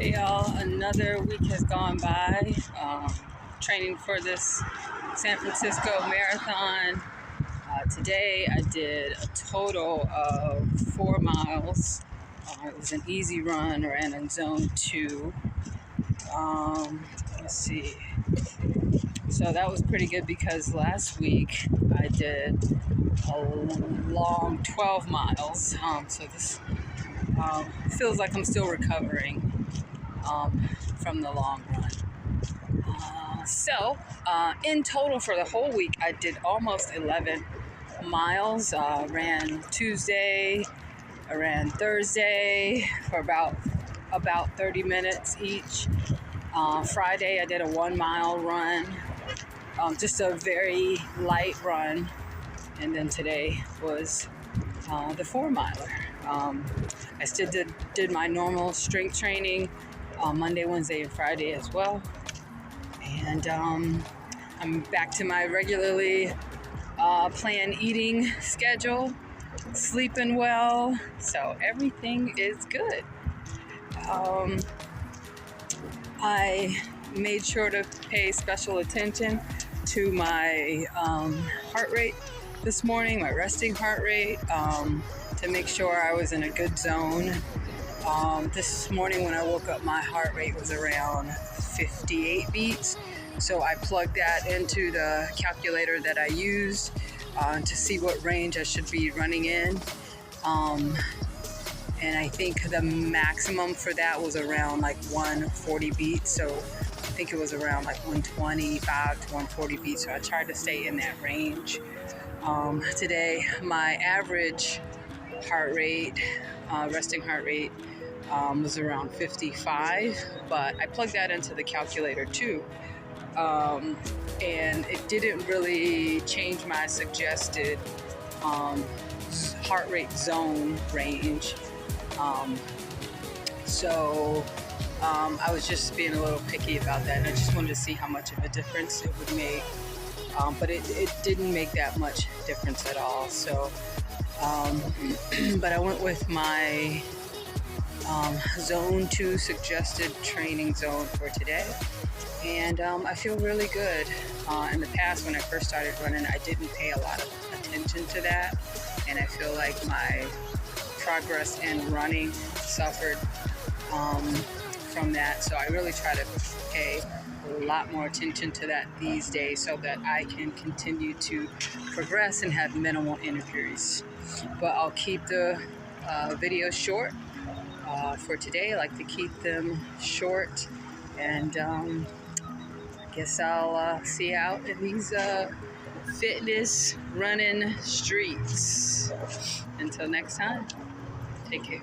Hey y'all, another week has gone by. Training for this San Francisco Marathon. Today I did a total of 4 miles. It was an easy run, ran in zone 2. Let's see. So that was pretty good because last week I did a long 12 miles. So this feels like I'm still recovering from the long run. In total for the whole week, I did almost 11 miles. Ran Tuesday, I ran Thursday for about 30 minutes each. Friday, I did a 1 mile run, just a very light run. And then today was the 4 miler. I still did my normal strength training Monday, Wednesday, and Friday as well. And I'm back to my regularly planned eating schedule, sleeping well, so everything is good. I made sure to pay special attention to my heart rate this morning, my resting heart rate, to make sure I was in a good zone. This morning when I woke up, my heart rate was around 58 beats. So I plugged that into the calculator that I used to see what range I should be running in. And I think the maximum for that was around like 140 beats. So I think it was around like 125 to 140 beats. So I tried to stay in that range. Today, my average heart rate, resting heart rate, was around 55, but I plugged that into the calculator too. And it didn't really change my suggested heart rate zone range. I was just being a little picky about that, and I just wanted to see how much of a difference it would make. But it didn't make that much difference at all. So, but I went with my zone 2 suggested training zone for today. And I feel really good. In the past, when I first started running, I didn't pay a lot of attention to that. And I feel like my progress in running suffered from that. So I really try to pay a lot more attention to that these days so that I can continue to progress and have minimal injuries. But I'll keep the videos short for today. I like to keep them short. And I guess I'll see you out in these fitness running streets. Until next time, take care.